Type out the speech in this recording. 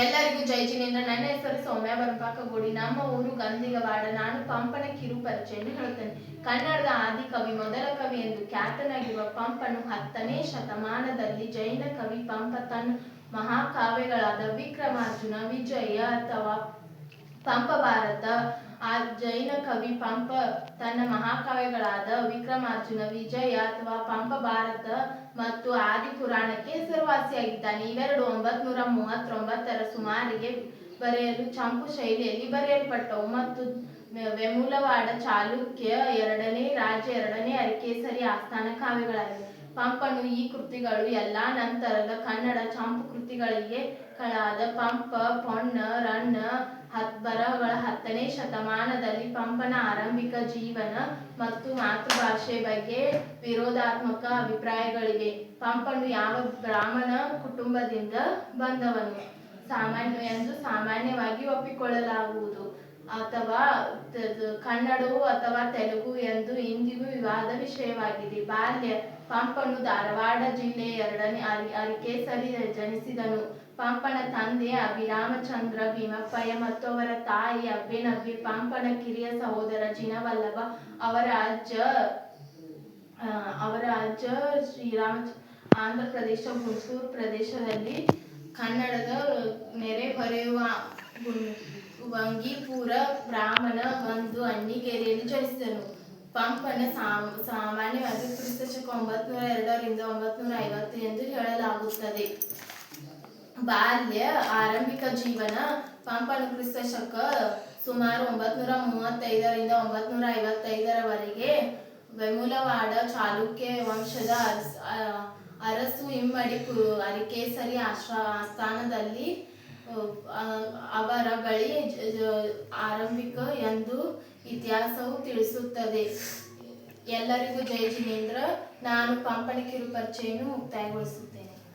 ಎಲ್ಲರಿಗೂ ಜೈ ಜಿನೇಂದ್ರ. ನನ್ನ ಹೆಸರು ಸೌಮ್ಯ ಬರಂಪಾಕಗೋಡಿ. ನಮ್ಮ ಊರು ಗಂದಿಗವಾಡ. ನಾನು ಪಂಪನ ಕಿರು ಪರಿಚಯವನ್ನು ಹೇಳುತ್ತೇನೆ. ಕನ್ನಡದ ಆದಿಕವಿ, ಮೊದಲ ಕವಿ ಎಂದು ಖ್ಯಾತನಾಗಿರುವ ಪಂಪನು 10ನೇ ಶತಮಾನದಲ್ಲಿ ಜೈನ ಕವಿ ಪಂಪ ತನ್ನ ಮಹಾಕಾವ್ಯಗಳಾದ ವಿಕ್ರಮಾರ್ಜುನ, ವಿಜಯ ಅಥವಾ ಪಂಪ ಭಾರತ, ಆ ಜೈನ ಕವಿ ಪಂಪ ತನ್ನ ಮಹಾಕಾವ್ಯಗಳಾದ ವಿಕ್ರಮಾರ್ಜುನ, ವಿಜಯ ಅಥವಾ ಪಂಪ ಭಾರತ ಮತ್ತು ಆದಿ ಪುರಾಣಕ್ಕೆ ಹೆಸರುವಾಸಿಯಾಗಿದ್ದಾನೆ. ಇವೆರಡು 939ರ ಸುಮಾರಿಗೆ ಬರೆಯಲು ಚಂಪು ಶೈಲಿಯಲ್ಲಿ ಬರೆಯಲ್ಪಟ್ಟವು ಮತ್ತು ವೆಮುಲವಾಡ ಚಾಲುಕ್ಯ ಎರಡನೇ ರಾಜ ಎರಡನೇ ಅರಿಕೇಸರಿ ಆಸ್ಥಾನ ಕಾವ್ಯಗಳಾಗಿವೆ. ಪಂಪನು ಈ ಕೃತಿಗಳು ಎಲ್ಲ ನಂತರದ ಕನ್ನಡ ಚಂಪು ಕೃತಿಗಳಿಗೆ ಗಳಾದ ಪಂಪ, ಪೊನ್ನ, ರನ್ನ ಬರಹಗಳ 10ನೇ ಶತಮಾನದಲ್ಲಿ ಪಂಪನ ಆರಂಭಿಕ ಜೀವನ ಮತ್ತು ಮಾತೃಭಾಷೆ ಬಗ್ಗೆ ವಿರೋಧಾತ್ಮಕ ಅಭಿಪ್ರಾಯಗಳಿವೆ. ಪಂಪನು ಯಾವ ಬ್ರಾಹ್ಮಣ ಕುಟುಂಬದಿಂದ ಬಂದವನು ಎಂದು ಸಾಮಾನ್ಯವಾಗಿ ಒಪ್ಪಿಕೊಳ್ಳಲಾಗುವುದು ಅಥವಾ ಕನ್ನಡವು ಅಥವಾ ತೆಲುಗು ಎಂದು ಇಂದಿಗೂ ವಿವಾದ ವಿಷಯವಾಗಿದೆ. ಬಾಲ್ಯ. ಪಂಪನು ಧಾರವಾಡ ಜಿಲ್ಲೆ ಎರಡನೇ ಅರಿಕೇಸರಿ ಜನಿಸಿದನು. ಪಂಪನ ತಂದೆ ಅಭಿರಾಮಚಂದ್ರ ಭೀಮಪ್ಪಯ್ಯ ಮತ್ತು ಅವರ ತಾಯಿ ಅಬ್ಬೆನಬ್ಬಿ. ಪಂಪನ ಕಿರಿಯ ಸಹೋದರ ಜಿನವಲ್ಲಭ. ಅವರ ಅಜ್ಜ ಶ್ರೀರಾಮ ಆಂಧ್ರ ಪ್ರದೇಶ ಗುಂಟೂರು ಪ್ರದೇಶದಲ್ಲಿ ಕನ್ನಡದ ನೆರೆಹೊರೆಯುವ ವಂಗೀಪುರ ಬ್ರಾಹ್ಮಣ ಬಂದು ಅಣ್ಣಿಗೇರಿಯಲ್ಲಿ ಜನಿಸಿದನು. ಪಂಪನ ಸಾಮಾನ್ಯವಾಗಿ ಕ್ರಿಸ್ತಶಕ 902ರಿಂದ 950 ಎಂದು ಹೇಳಲಾಗುತ್ತದೆ. ಬಾಲ್ಯ. ಆರಂಭಿಕ ಜೀವನ. ಪಂಪನು ಕ್ರಿಸ್ತಶಕ ಸುಮಾರು 935ರಿಂದ 955ರವರೆಗೆ ವೆಮುಲವಾಡ ಚಾಲುಕ್ಯ ವಂಶದ ಅರಸು ಇಮ್ಮಡಿ ಅರಿಕೇಸರಿ ಆಸ್ಥಾನದಲ್ಲಿ ಅವರ ಬಳಿ ಆರಂಭಿಕ ಎಂದು ಇತಿಹಾಸವು ತಿಳಿಸುತ್ತದೆ. ಎಲ್ಲರಿಗೂ ಜೈ ಜಿನೇಂದ್ರ. ನಾನು ಪಂಪನ ಕಿರು ಪರಿಚಯವನ್ನು ಮುಕ್ತಾಯಗೊಳಿಸುತ್ತೇನೆ.